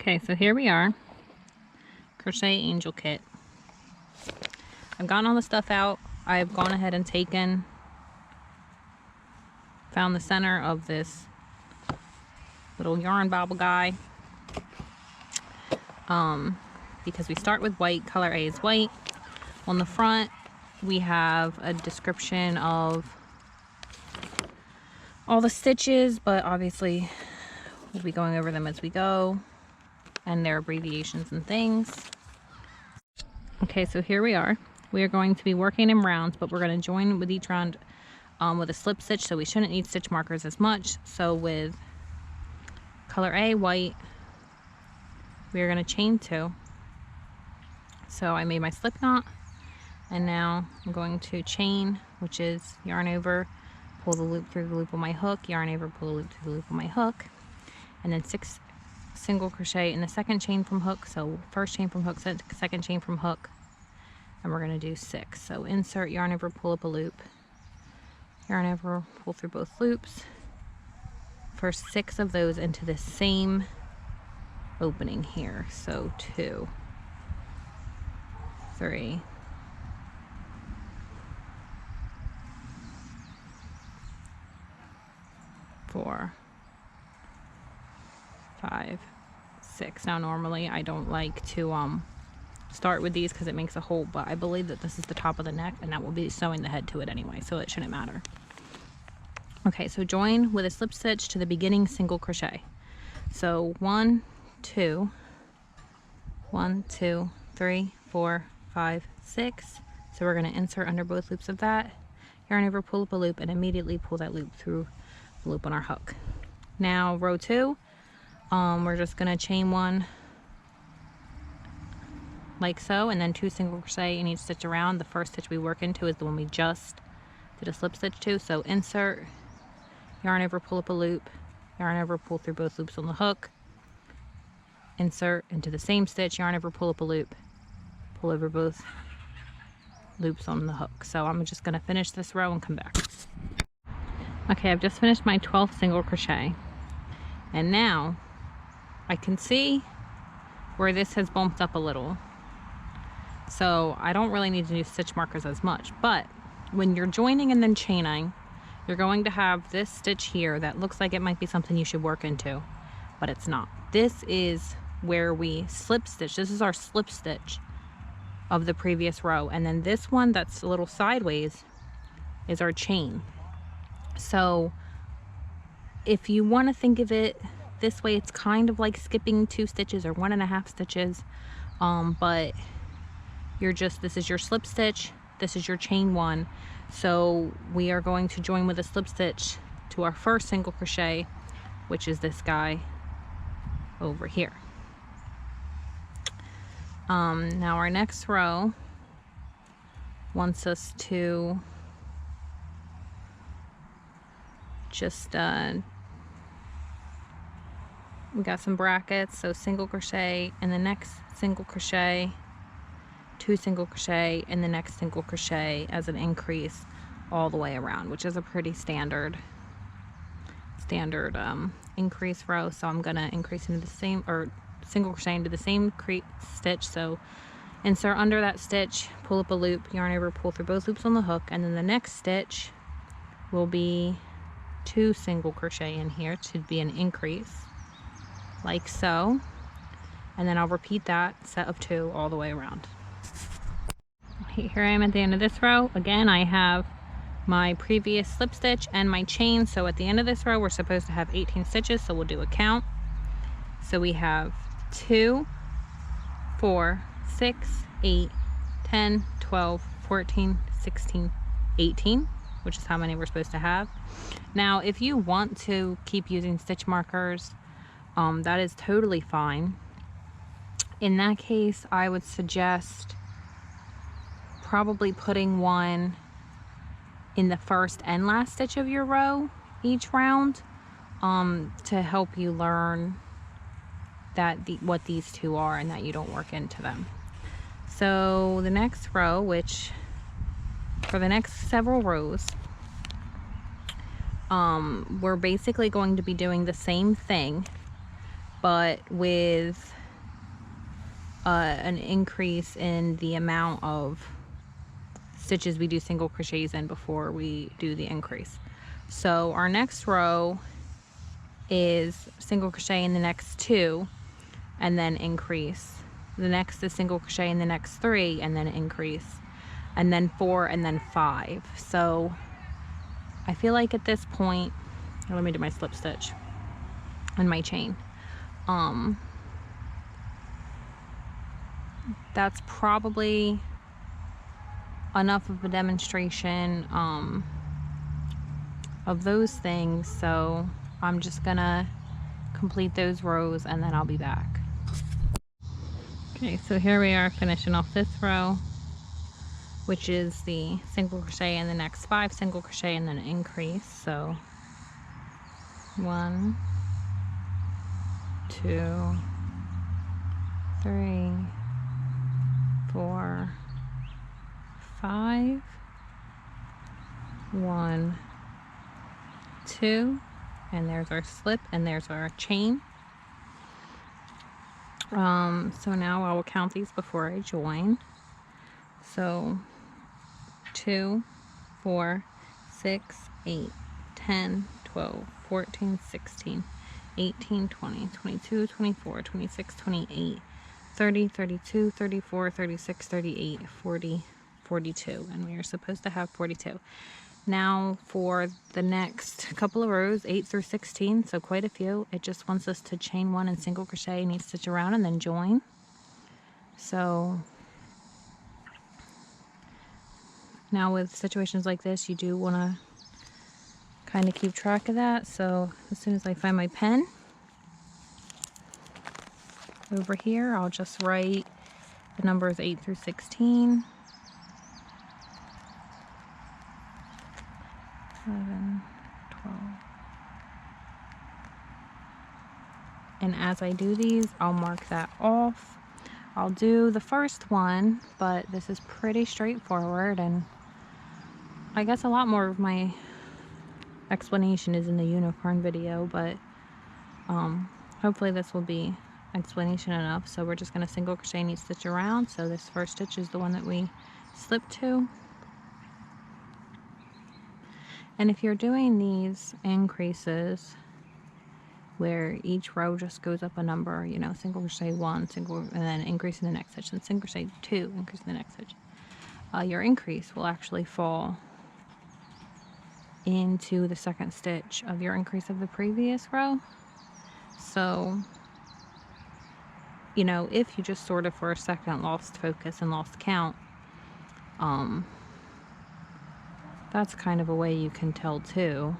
Okay, so here we are, Crochet Angel Kit. I've gotten all the stuff out. I've gone ahead and found the center of this little yarn bobble guy. Because we start with white, color A is white. On the front, we have a description of all the stitches, but obviously we'll be going over them as we go, and their abbreviations and things. Okay, so here we are. We are going to be working in rounds, but we're going to join with each round with a slip stitch, so we shouldn't need stitch markers as much. So with color A, white, we are going to chain 2. So I made my slip knot, and now I'm going to chain, which is yarn over, pull the loop through the loop of my hook, yarn over, pull the loop through the loop of my hook, and then 6 single crochet in the second chain from hook. So first chain from hook, second chain from hook, and we're going to do 6. So insert, yarn over, pull up a loop, yarn over, pull through both loops. First 6 of those into the same opening here. So 2, 3, 4, 5, 6. Now normally I don't like to start with these because it makes a hole, but I believe that this is the top of the neck and that will be sewing the head to it anyway, so it shouldn't matter. Okay, so join with a slip stitch to the beginning single crochet. So 1, 2, 1, 2, 3, 4, 5, 6. So we're going to insert under both loops of that, yarn over, pull up a loop, and immediately pull that loop through the loop on our hook. Now row 2, we're just going to chain 1 like so, and then 2 single crochet in each stitch around. The first stitch we work into is the one we just did a slip stitch to. So insert, yarn over, pull up a loop, yarn over, pull through both loops on the hook, insert into the same stitch, yarn over, pull up a loop, pull over both loops on the hook. So I'm just going to finish this row and come back. Okay, I've just finished my 12th single crochet, and now I can see where this has bumped up a little. So I don't really need to do stitch markers as much, but when you're joining and then chaining, you're going to have this stitch here that looks like it might be something you should work into, but it's not. This is where we slip stitch. This is our slip stitch of the previous row, and then this one that's a little sideways is our chain. So if you want to think of it this way, it's kind of like skipping 2 stitches or 1.5 stitches, but this is your slip stitch, this is your chain 1. So we are going to join with a slip stitch to our first single crochet, which is this guy over here. Now our next row wants us to just we got some brackets, so single crochet in the next single crochet, 2 single crochet in the next single crochet as an increase all the way around, which is a pretty standard increase row. So I'm gonna increase into the same, or single crochet into the same stitch. So insert under that stitch, pull up a loop, yarn over, pull through both loops on the hook, and then the next stitch will be 2 single crochet in here to be an increase like so, and then I'll repeat that set of 2 all the way around. Here I am at the end of this row. Again, I have my previous slip stitch and my chain, so at the end of this row we're supposed to have 18 stitches, so we'll do a count. So we have 2, 4, 6, 8, 10, 12, 14, 16, 18, which is how many we're supposed to have. Now if you want to keep using stitch markers, that is totally fine. In that case, I would suggest probably putting one in the first and last stitch of your row each round, to help you learn that what these 2 are and that you don't work into them. So the next row, which for the next several rows, we're basically going to be doing the same thing, but with an increase in the amount of stitches we do single crochets in before we do the increase. So our next row is single crochet in the next 2 and then increase. The next is single crochet in the next 3 and then increase, and then 4 and then 5. So I feel like at this point, let me do my slip stitch and my chain. That's probably enough of a demonstration of those things. So I'm just gonna complete those rows and then I'll be back. Okay, so here we are finishing off this row, which is the single crochet in the next 5 single crochet and then increase. So 1, 2, 3, 4, 5, 1, 2, and there's our slip and there's our chain. So now I will count these before I join. So 2, 4, 6, 8, 10, 12, 14, 16, 18, 20, 22, 24, 26, 28, 30, 32, 34, 36, 38, 40, 42, and we are supposed to have 42. Now for the next couple of rows, 8 through 16, so quite a few, it just wants us to chain 1 and single crochet and each stitch around and then join. So now with situations like this, you do want to kind of keep track of that. So as soon as I find my pen over here, I'll just write the numbers 8 through 16. 11, 12. And as I do these, I'll mark that off. I'll do the first one, but this is pretty straightforward, and I guess a lot more of my explanation is in the unicorn video, but hopefully this will be explanation enough. So we're just going to single crochet and each stitch around. So this first stitch is the one that we slip to. And if you're doing these increases where each row just goes up a number, you know, single crochet 1, single, and then increase in the next stitch, and single crochet 2, increase in the next stitch, your increase will actually fall into the second stitch of your increase of the previous row. So, you know, if you just sort of for a second lost focus and lost count, that's kind of a way you can tell too,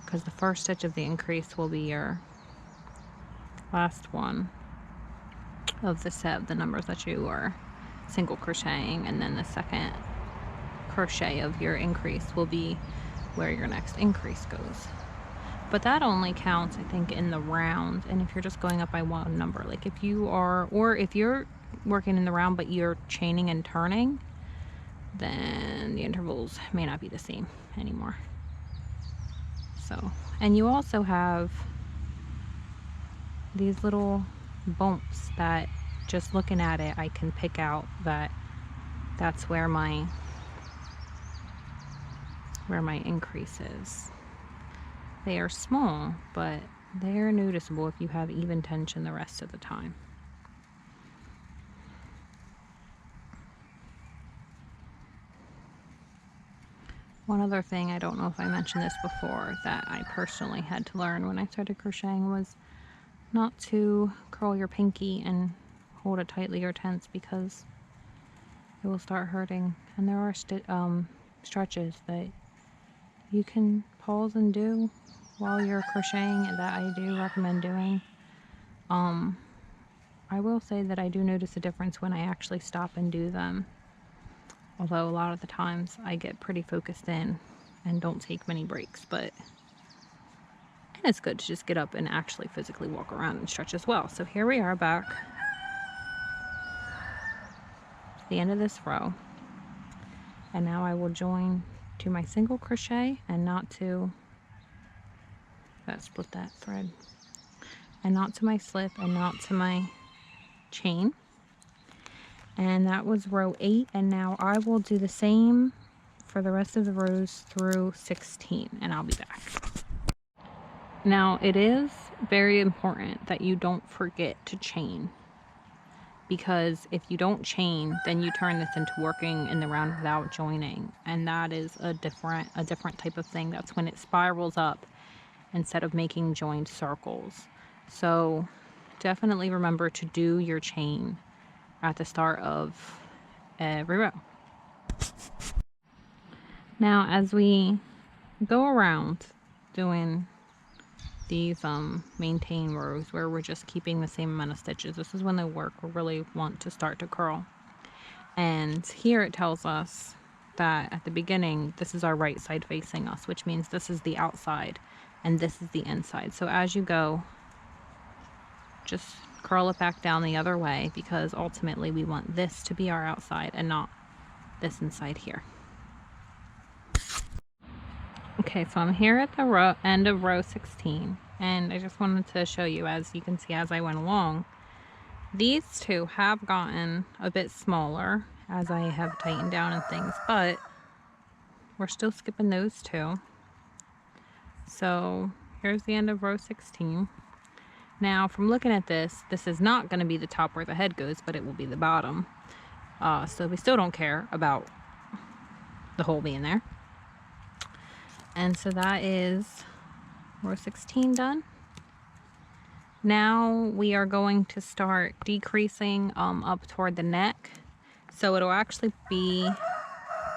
because the first stitch of the increase will be your last one of the set, the numbers that you are single crocheting, and then the second crochet of your increase will be where your next increase goes. But that only counts, I think, in the round. And if you're just going up by one number, like if you are, or if you're working in the round but you're chaining and turning, then the intervals may not be the same anymore. So, and you also have these little bumps that just looking at it, I can pick out that that's where my increase is. They are small, but they're noticeable if you have even tension the rest of the time. One other thing, I don't know if I mentioned this before, that I personally had to learn when I started crocheting was not to curl your pinky and hold it tightly or tense, because it will start hurting. And there are stretches that you can pause and do while you're crocheting, and that I do recommend doing. I will say that I do notice a difference when I actually stop and do them. Although a lot of the times I get pretty focused in and don't take many breaks, and it's good to just get up and actually physically walk around and stretch as well. So here we are back at the end of this row, and now I will join to my single crochet and not to split that thread, a knot to my slip, a knot to my chain. And that was row 8, and now I will do the same for the rest of the rows through 16, and I'll be back. Now it is very important that you don't forget to chain, because if you don't chain, then you turn this into working in the round without joining, and that is a different type of thing. That's when it spirals up instead of making joined circles. So definitely remember to do your chain at the start of every row. Now as we go around doing these maintain rows where we're just keeping the same amount of stitches, this is when the work will really want to start to curl. And here it tells us that at the beginning this is our right side facing us, which means this is the outside and this is the inside. So as you go, just curl it back down the other way, because ultimately we want this to be our outside and not this inside here. Okay, so I'm here at the end of row 16, and I just wanted to show you, as you can see as I went along, these two have gotten a bit smaller as I have tightened down and things, but we're still skipping those two. So here's the end of row 16. Now from looking at this, this is not going to be the top where the head goes, but it will be the bottom. So we still don't care about the hole being there. And so that is row 16 done. Now we are going to start decreasing up toward the neck. So it'll actually be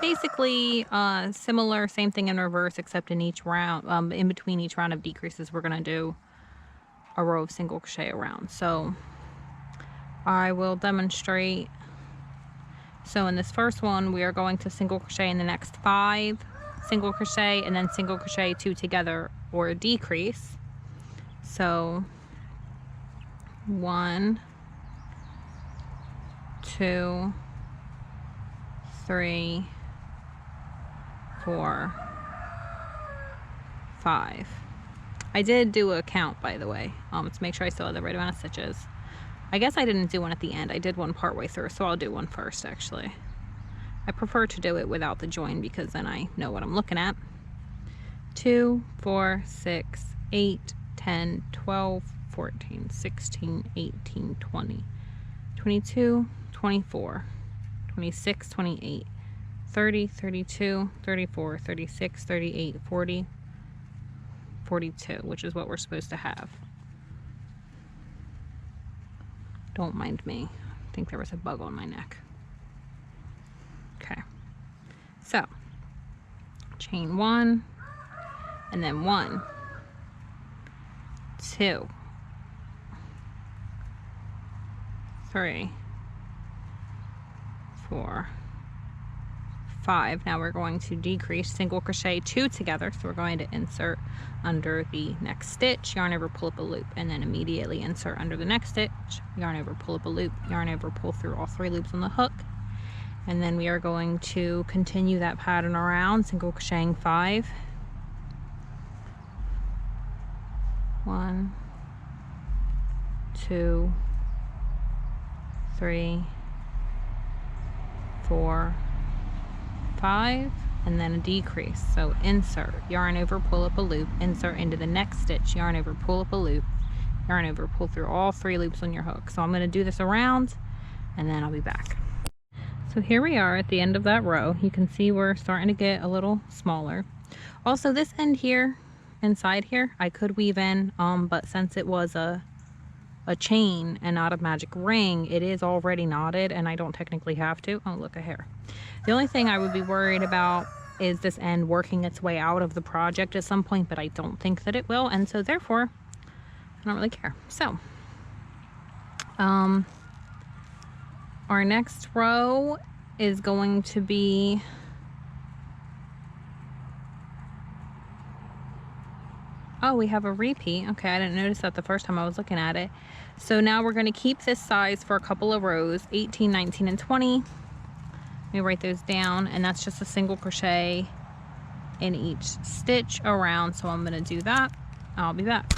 basically similar, same thing in reverse, except in each round, in between each round of decreases, we're going to do a row of single crochet around. So I will demonstrate. So in this first one, we are going to single crochet in the next 5 single crochet, and then single crochet 2 together or decrease. So 1, 2, 3, 4, 5. I did do a count, by the way, to make sure I still had the right amount of stitches. I guess I didn't do one at the end. I did one partway through, so I'll do one first, actually. I prefer to do it without the join because then I know what I'm looking at. 2, 4, 6, 8, 10, 12, 14, 16, 18, 20, 22, 24, 26, 28, 30, 32, 34, 36, 38, 40, 42, which is what we're supposed to have. Don't mind me. I think there was a bug on my neck. Okay. So, chain 1, and then 1, 2, 3, 4, 5. Now we're going to decrease, single crochet 2 together, so we're going to insert under the next stitch, yarn over, pull up a loop, and then immediately insert under the next stitch, yarn over, pull up a loop, yarn over, pull through all 3 loops on the hook, and then we are going to continue that pattern around, single crocheting 5, 1, 2, 3, 4, 5, and then a decrease. So insert, yarn over, pull up a loop, insert into the next stitch, yarn over, pull up a loop, yarn over, pull through all 3 loops on your hook. So I'm going to do this around, and then I'll be back. So here we are at the end of that row. You can see we're starting to get a little smaller. Also, this end here, inside here, I could weave in, but since it was a chain and not a magic ring, it is already knotted and I don't technically have to. Oh, look, a hair. The only thing I would be worried about is this end working its way out of the project at some point, but I don't think that it will, and so therefore I don't really care. So our next row is going to be we have a repeat. Okay, I didn't notice that the first time I was looking at it. So now we're going to keep this size for a couple of rows, 18, 19, and 20. Let me write those down, and that's just a single crochet in each stitch around. So I'm going to do that. I'll be back.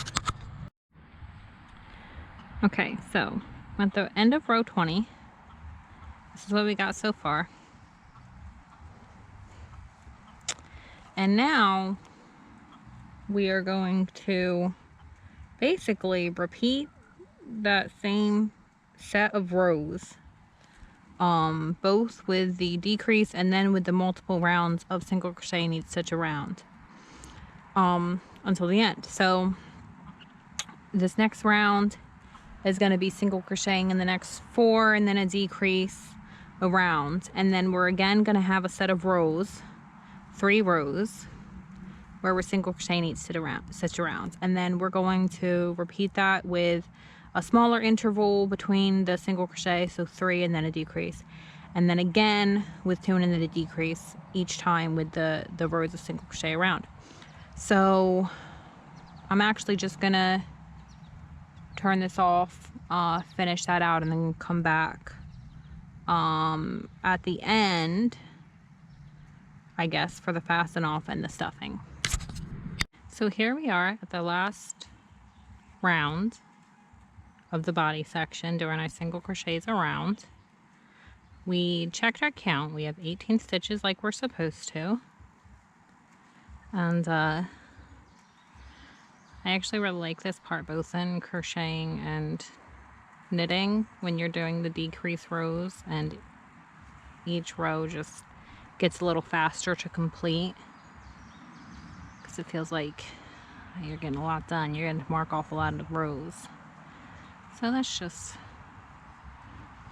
Okay, so at the end of row 20, this is what we got so far. And now we are going to basically repeat that same set of rows, both with the decrease and then with the multiple rounds of single crochet in each stitch around, until the end. So this next round is going to be single crocheting in the next 4 and then a decrease around, and then we're again going to have a set of rows, 3 rows, where we're single crocheting each stitch around, and then we're going to repeat that with a smaller interval between the single crochet, so 3 and then a decrease, and then again with 2 and then a decrease each time with the rows of single crochet around. So I'm actually just gonna turn this off, finish that out, and then come back at the end, I guess, for the fasten off and the stuffing. So here we are at the last round of the body section doing our single crochets around. We checked our count. We have 18 stitches like we're supposed to. And I actually really like this part, both in crocheting and knitting, when you're doing the decrease rows and each row just gets a little faster to complete, because it feels like you're getting a lot done. You're going to mark off a lot of the rows. So that's just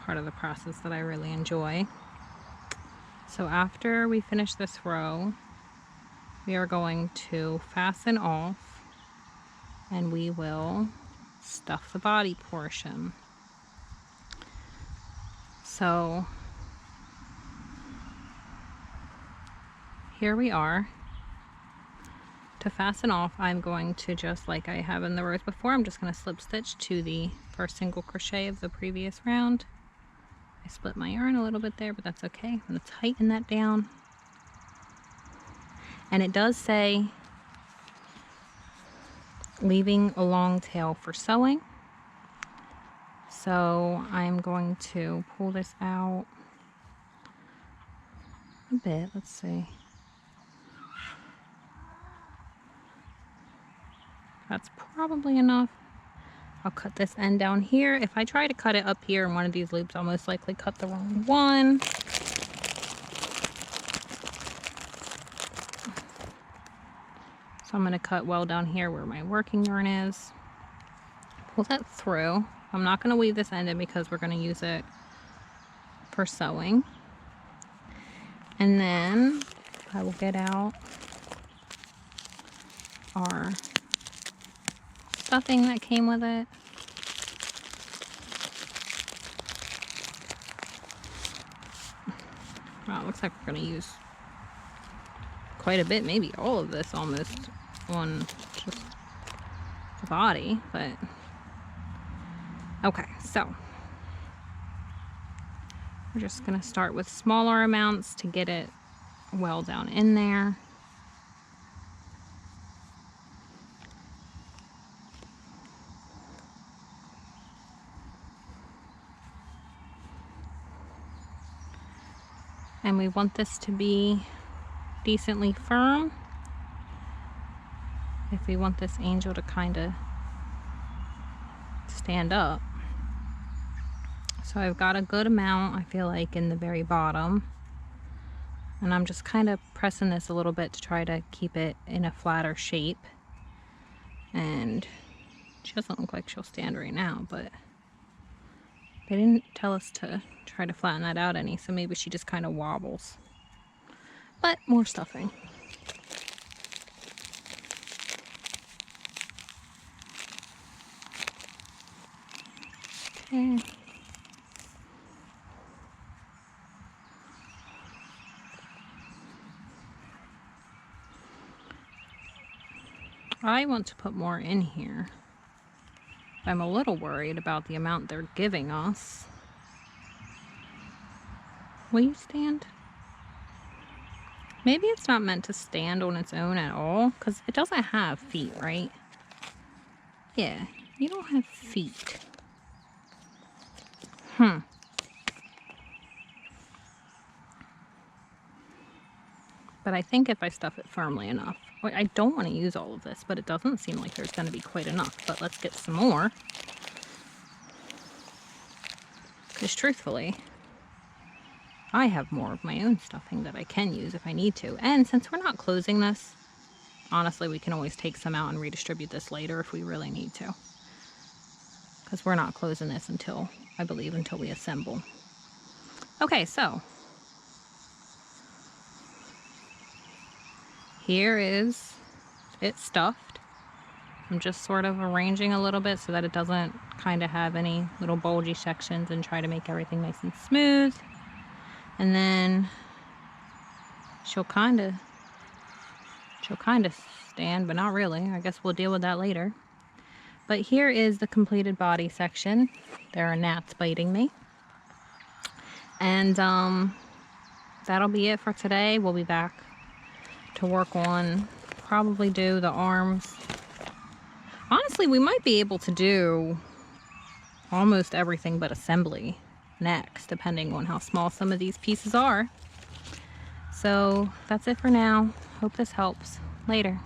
part of the process that I really enjoy. So after we finish this row, we are going to fasten off and we will stuff the body portion. So here we are. To fasten off, I'm going to, just like I have in the rows before, I'm just going to slip stitch to the first single crochet of the previous round. I split my yarn a little bit there, but that's okay. I'm going to tighten that down. And it does say leaving a long tail for sewing. So I'm going to pull this out a bit. Let's see. That's probably enough. I'll cut this end down here. If I try to cut it up here in one of these loops, I'll most likely cut the wrong one. So I'm going to cut well down here where my working yarn is. Pull that through. I'm not going to weave this end in because we're going to use it for sewing. And then I will get out our stuffing that came with it. Wow, it looks like we're going to use quite a bit, maybe all of this almost on just the body, but okay, so we're just going to start with smaller amounts to get it well down in there. And we want this to be decently firm if we want this angel to kind of stand up. So I've got a good amount, I feel like, in the very bottom. And I'm just kind of pressing this a little bit to try to keep it in a flatter shape. And she doesn't look like she'll stand right now, but they didn't tell us to try to flatten that out any, so maybe she just kind of wobbles. But more stuffing. Okay. I want to put more in here. I'm a little worried about the amount they're giving us. Will you stand? Maybe it's not meant to stand on its own at all, because it doesn't have feet, right? Yeah, you don't have feet. But I think if I stuff it firmly enough, I don't want to use all of this, but it doesn't seem like there's going to be quite enough. But let's get some more. Because truthfully, I have more of my own stuffing that I can use if I need to. And since we're not closing this, honestly, we can always take some out and redistribute this later if we really need to. Because we're not closing this until, I believe, until we assemble. Okay, so here is it stuffed. I'm just sort of arranging a little bit so that it doesn't kind of have any little bulgy sections, and try to make everything nice and smooth. And then she'll kind of stand, but not really. I guess we'll deal with that later. But here is the completed body section. There are gnats biting me. And that'll be it for today. We'll be back to work on, probably do the arms. Honestly, we might be able to do almost everything but assembly next, depending on how small some of these pieces are. So that's it for now. Hope this helps. Later.